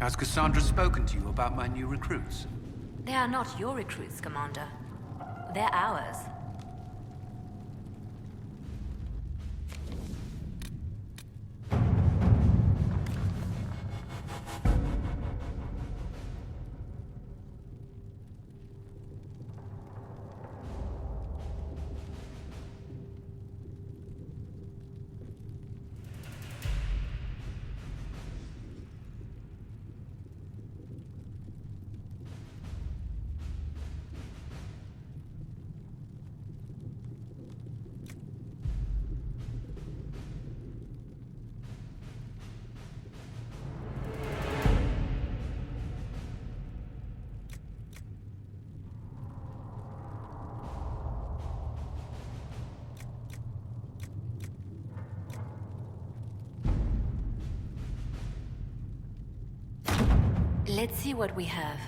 Has Cassandra spoken to you about my new recruits? They are not your recruits, Commander. They're ours. Let's see what we have.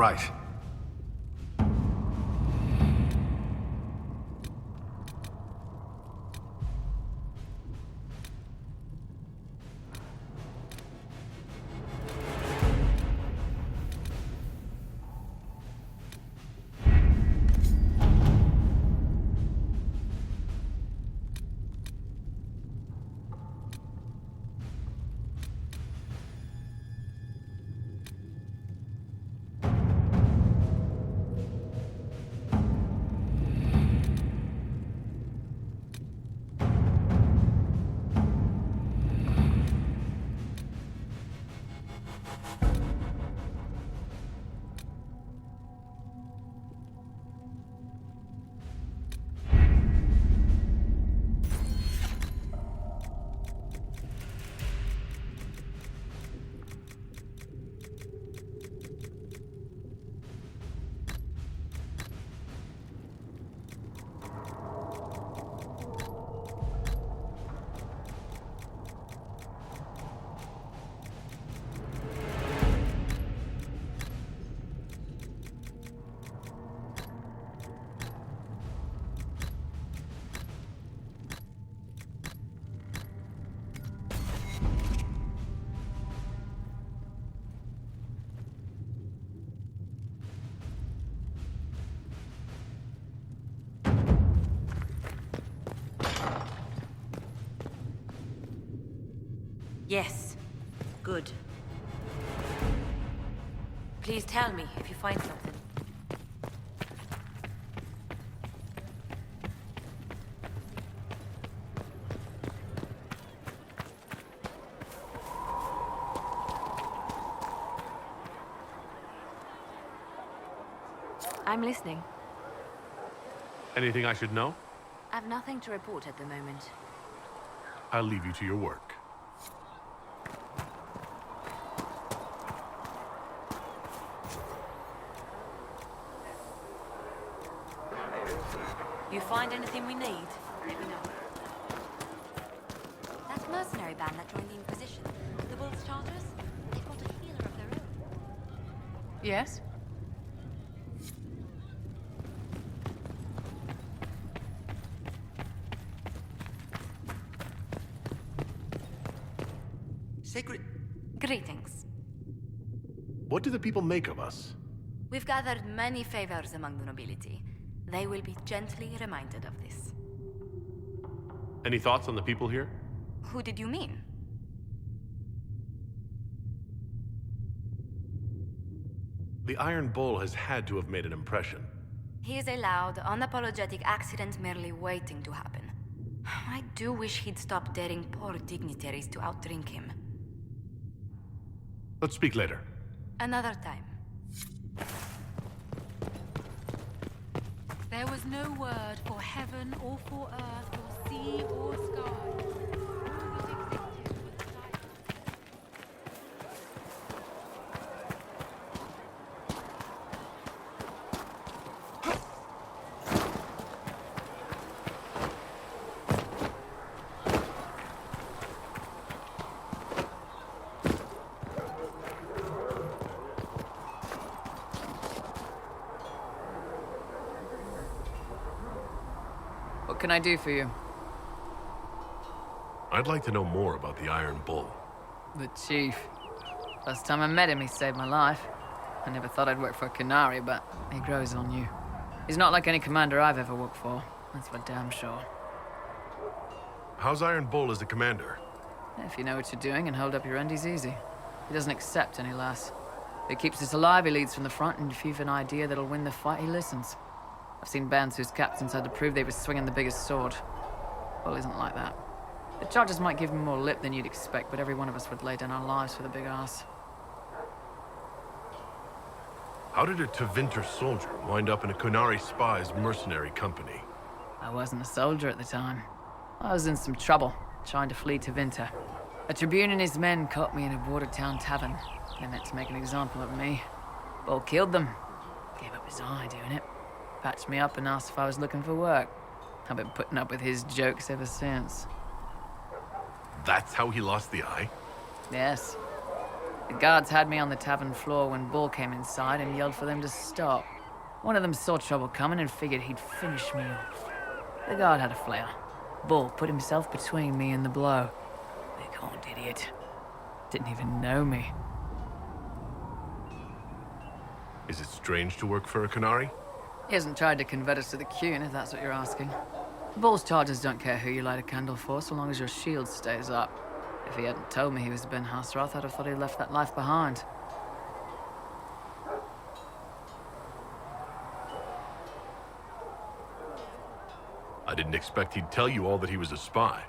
right. Yes. Good. Please tell me if you find something. I'm listening. Anything I should know? I've nothing to report at the moment. I'll leave you to your work. You find anything we need, let me know. That mercenary band that joined the Inquisition, the Wolves Charters, they've got a healer of their own. Yes? Sacred... Greetings. What do the people make of us? We've gathered many favors among the nobility. They will be gently reminded of this. Any thoughts on the people here? Who did you mean? The Iron Bull has had to have made an impression. He is a loud, unapologetic accident merely waiting to happen. I do wish he'd stop daring poor dignitaries to outdrink him. Let's speak later. Another time. There was no word for heaven or for earth or sea or sky. All that existed was silence. What can I do for you? I'd like to know more about the Iron Bull. The Chief. Last time I met him, he saved my life. I never thought I'd work for a Canary, but he grows on you. He's not like any commander I've ever worked for. That's for damn sure. How's Iron Bull as a commander? If you know what you're doing and hold up your end, he's easy. He doesn't accept any less. If he keeps us alive, he leads from the front, and if you've an idea that'll win the fight, he listens. I've seen bands whose captains had to prove they were swinging the biggest sword. Bull isn't like that. The Chargers might give him more lip than you'd expect, but every one of us would lay down our lives for the big ass. How did a Tevinter soldier wind up in a Kunari spy's mercenary company? I wasn't a soldier at the time. I was in some trouble, trying to flee to Tevinter. A Tribune and his men caught me in a border town tavern. They meant to make an example of me. Bull killed them. Gave up his eye doing it. Patched me up and asked if I was looking for work. I've been putting up with his jokes ever since. That's how he lost the eye? Yes. The guards had me on the tavern floor when Bull came inside and yelled for them to stop. One of them saw trouble coming and figured he'd finish me off. The guard had a flare. Bull put himself between me and the blow. Big-horned idiot. Didn't even know me. Is it strange to work for a Qunari? He hasn't tried to convert us to the Qun, if that's what you're asking. Bull's charges don't care who you light a candle for, so long as your shield stays up. If he hadn't told me he was Ben Hasrath, I'd have thought he'd left that life behind. I didn't expect he'd tell you all that he was a spy.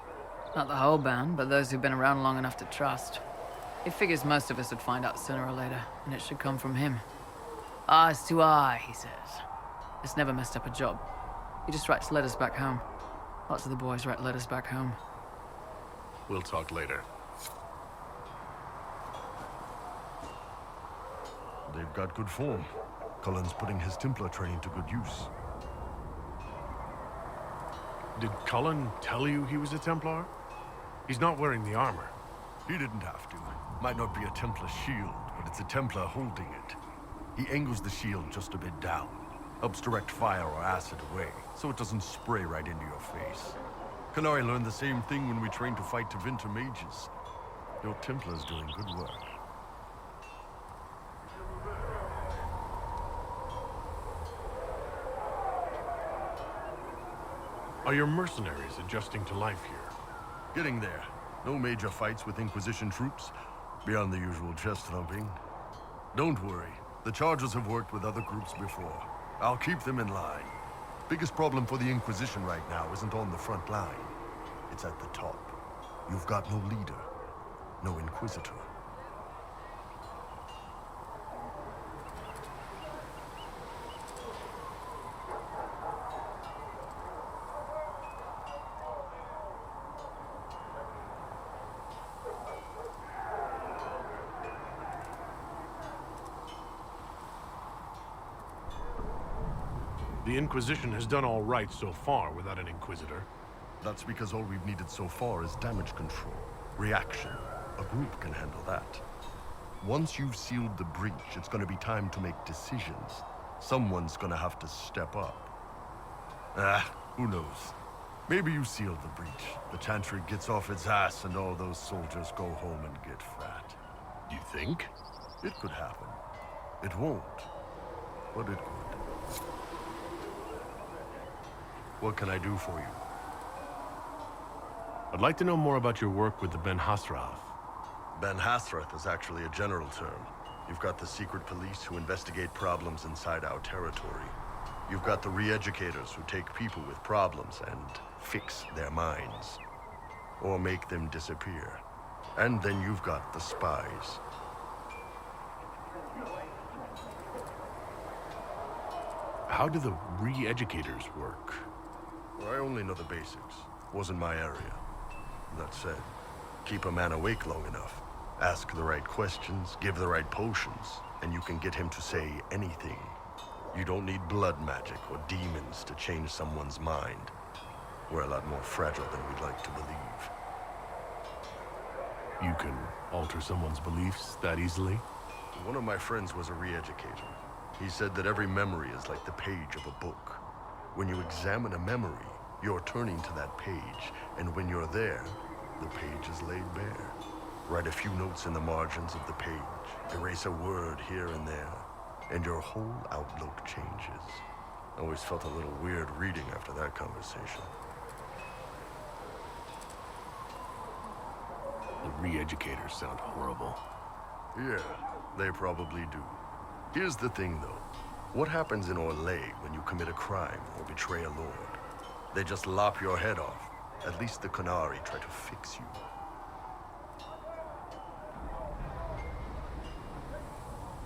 Not the whole band, but those who've been around long enough to trust. He figures most of us would find out sooner or later, and it should come from him. Eyes to eye, he says. It's never messed up a job. He just writes letters back home. Lots of the boys write letters back home. We'll talk later. They've got good form. Cullen's putting his Templar training to good use. Did Cullen tell you he was a Templar? He's not wearing the armor. He didn't have to. Might not be a Templar shield, but it's a Templar holding it. He angles the shield just a bit down. Helps direct fire or acid away, so it doesn't spray right into your face. Qunari learned the same thing when we trained to fight Tevinter mages. Your Templar's doing good work. Are your mercenaries adjusting to life here? Getting there. No major fights with Inquisition troops, beyond the usual chest thumping. Don't worry, the Chargers have worked with other groups before. I'll keep them in line. Biggest problem for the Inquisition right now isn't on the front line. It's at the top. You've got no leader, no Inquisitor. The Inquisition has done all right so far without an Inquisitor. That's because all we've needed so far is damage control, reaction. A group can handle that. Once you've sealed the breach, it's gonna be time to make decisions. Someone's gonna have to step up. Who knows? Maybe you sealed the breach. The Chantry gets off its ass and all those soldiers go home and get fat. You think? It could happen. It won't, but it could. What can I do for you? I'd like to know more about your work with the Ben Hasrath. Ben Hasrath is actually a general term. You've got the secret police who investigate problems inside our territory. You've got the re-educators who take people with problems and fix their minds. Or make them disappear. And then you've got the spies. How do the re-educators work? Well, I only know the basics. Wasn't my area. That said, keep a man awake long enough. Ask the right questions, give the right potions, and you can get him to say anything. You don't need blood magic or demons to change someone's mind. We're a lot more fragile than we'd like to believe. You can alter someone's beliefs that easily? One of my friends was a re-educator. He said that every memory is like the page of a book. When you examine a memory, you're turning to that page, and when you're there, the page is laid bare. Write a few notes in the margins of the page, erase a word here and there, and your whole outlook changes. I always felt a little weird reading after that conversation. The re-educators sound horrible. Yeah, they probably do. Here's the thing, though. What happens in Orlais when you commit a crime or betray a lord? They just lop your head off. At least the Qunari try to fix you.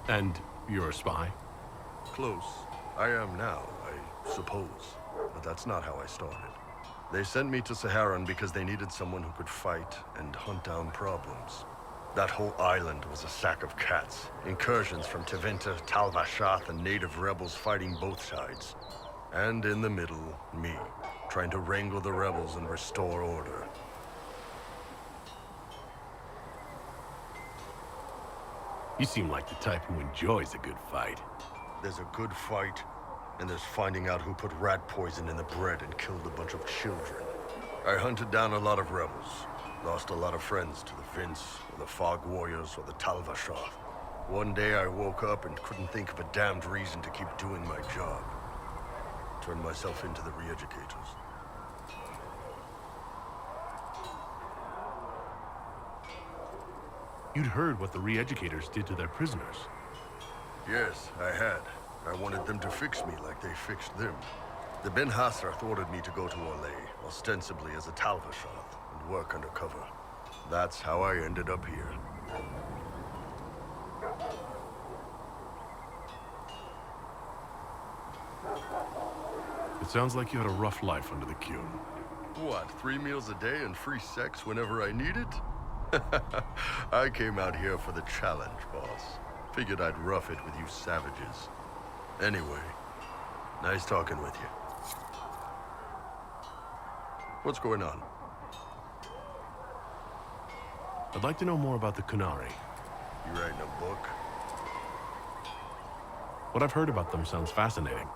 And you're a spy? Close. I am now, I suppose. But that's not how I started. They sent me to Saharan because they needed someone who could fight and hunt down problems. That whole island was a sack of cats. Incursions from Tevinter, Tal Vashath, and native rebels fighting both sides. And in the middle, me, trying to wrangle the rebels and restore order. You seem like the type who enjoys a good fight. There's a good fight, and there's finding out who put rat poison in the bread and killed a bunch of children. I hunted down a lot of rebels. Lost a lot of friends to the Vince, or the Fog Warriors, or the Talvashar. One day I woke up and couldn't think of a damned reason to keep doing my job. Turned myself into the re-educators. You'd heard what the re-educators did to their prisoners. Yes, I had. I wanted them to fix me like they fixed them. The Ben Hassrath ordered me to go to Orlais, ostensibly as a Talvashar, and work undercover. That's how I ended up here. It sounds like you had a rough life under the Qun. What, 3 meals a day and free sex whenever I need it? I came out here for the challenge, boss. Figured I'd rough it with you savages. Anyway, nice talking with you. What's going on? I'd like to know more about the Qunari. You writing a book? What I've heard about them sounds fascinating.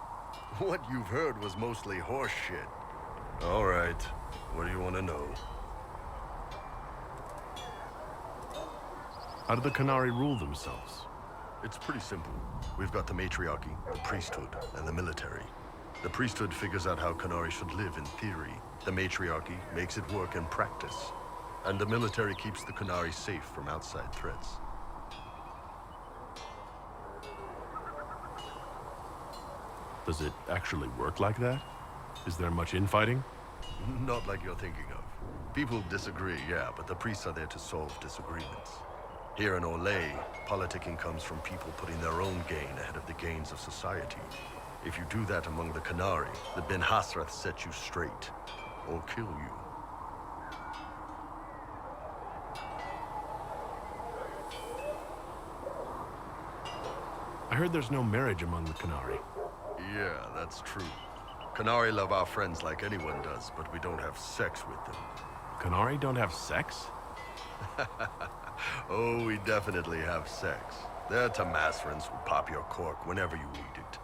What you've heard was mostly horse shit. All right, what do you want to know? How do the Qunari rule themselves? It's pretty simple. We've got the matriarchy, the priesthood, and the military. The priesthood figures out how Qunari should live in theory. The matriarchy makes it work in practice. And the military keeps the Qunari safe from outside threats. Does it actually work like that? Is there much infighting? Not like you're thinking of. People disagree, yeah, but the priests are there to solve disagreements. Here in Orlais, politicking comes from people putting their own gain ahead of the gains of society. If you do that among the Qunari, the Ben Hassrath set you straight, or kill you. I heard there's no marriage among the Qunari. Yeah, that's true. Qunari love our friends like anyone does, but we don't have sex with them. Qunari don't have sex? Oh, we definitely have sex. They're Tamasrans who pop your cork whenever you need it.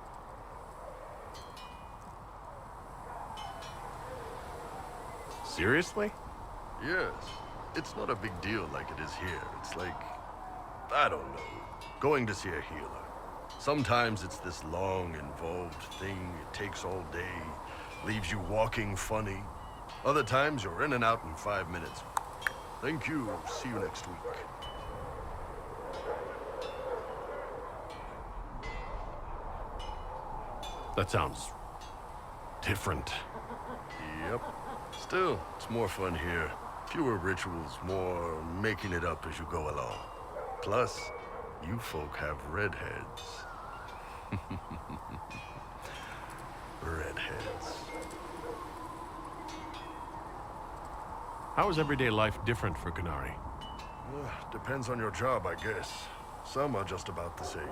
Seriously? Yes. It's not a big deal like it is here. It's like, I don't know, going to see a healer. Sometimes it's this long, involved thing. It takes all day, leaves you walking funny. Other times you're in and out in 5 minutes. Thank you. See you next week. That sounds different. Yep. Still, it's more fun here. Fewer rituals, more making it up as you go along. Plus, you folk have redheads. Redheads. How is everyday life different for Qunari? Depends on your job, I guess. Some are just about the same.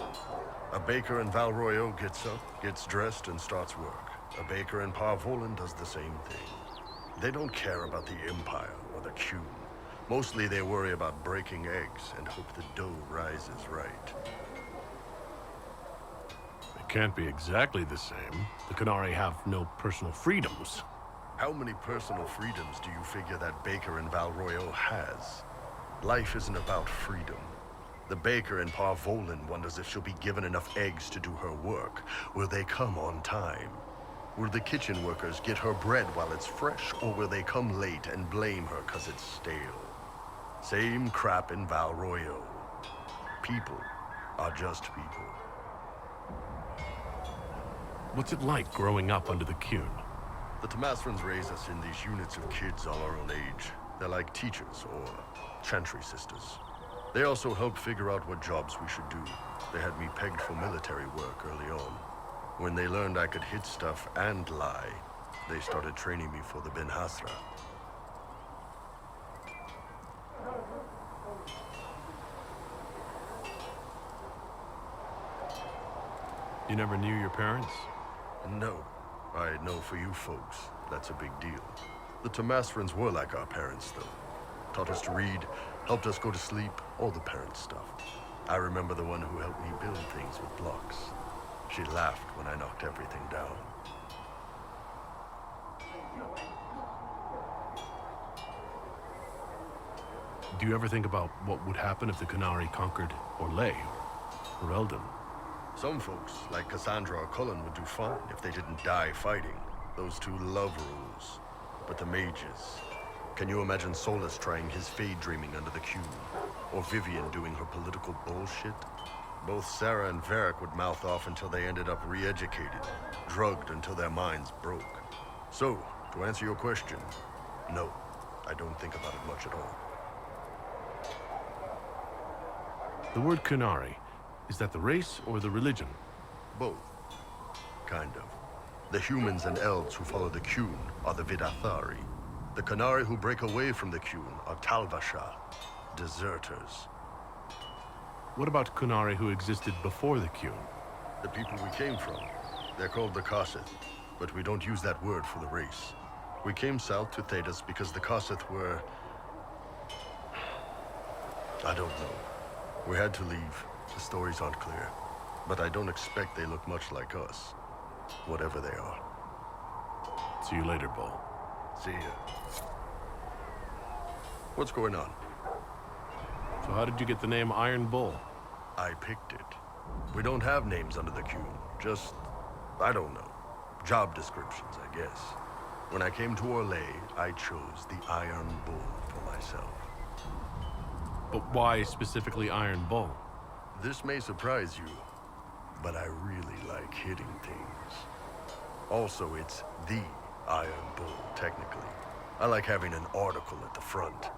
A baker in Val Royeaux gets up, gets dressed, and starts work. A baker in Parvolan does the same thing. They don't care about the Empire or the Qun. Mostly they worry about breaking eggs and hope the dough rises right. It can't be exactly the same. The Qunari have no personal freedoms. How many personal freedoms do you figure that baker in Val Royeaux has? Life isn't about freedom. The baker in Parvolan wonders if she'll be given enough eggs to do her work. Will they come on time? Will the kitchen workers get her bread while it's fresh, or will they come late and blame her 'cause it's stale? Same crap in Val Royeaux. People are just people. What's it like growing up under the Qun? The Tamasrans raise us in these units of kids all our own age. They're like teachers or chantry sisters. They also help figure out what jobs we should do. They had me pegged for military work early on. When they learned I could hit stuff and lie, they started training me for the Ben Hassrath. You never knew your parents? No. I know for you folks, that's a big deal. The Tamasrans were like our parents, though. Taught us to read, helped us go to sleep, all the parent stuff. I remember the one who helped me build things with blocks. She laughed when I knocked everything down. Do you ever think about what would happen if the Qunari conquered Orlais or Eldon? Some folks, like Cassandra or Cullen, would do fine if they didn't die fighting. Those two love rules. But the mages... Can you imagine Solus trying his fade dreaming under the cube? Or Vivian doing her political bullshit? Both Sarah and Varric would mouth off until they ended up re-educated, drugged until their minds broke. So, to answer your question, no, I don't think about it much at all. The word Qunari, is that the race or the religion? Both. Kind of. The humans and elves who follow the Qun are the Vidathari. The Qunari who break away from the Qun are Talvasha, deserters. What about Qunari who existed before the Qun? The people we came from. They're called the Kossith, but we don't use that word for the race. We came south to Thedas because the Kossith were... I don't know. We had to leave. The stories aren't clear. But I don't expect they look much like us. Whatever they are. See you later, Bull. See ya. What's going on? So how did you get the name Iron Bull? I picked it. We don't have names under the Qun. Just, I don't know. Job descriptions, I guess. When I came to Orlais, I chose the Iron Bull for myself. But why specifically Iron Bull? This may surprise you, but I really like hitting things. Also, it's the Iron Bull, technically. I like having an article at the front.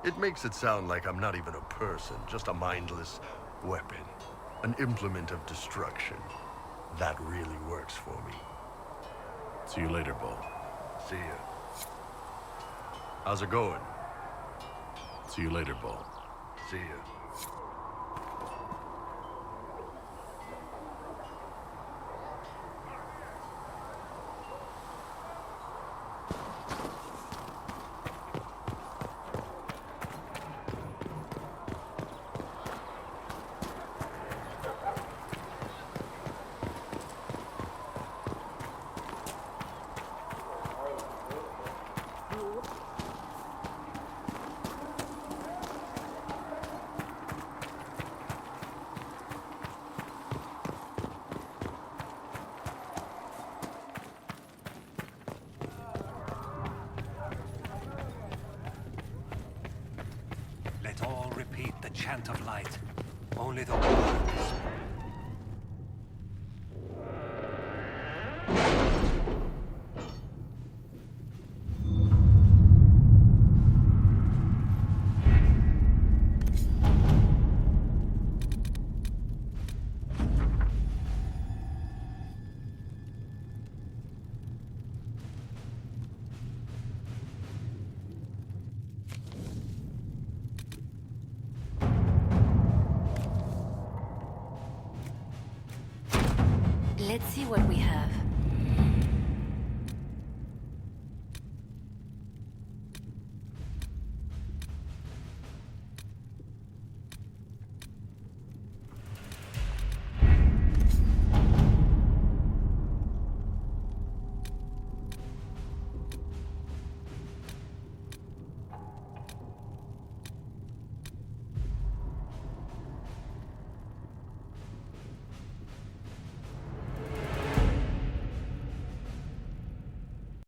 It makes it sound like I'm not even a person, just a mindless weapon. An implement of destruction. That really works for me. See you later, Bull. See ya. How's it going? See you later, Bull. See ya. Let all repeat the chant of light. Only the words. Let's see what we have.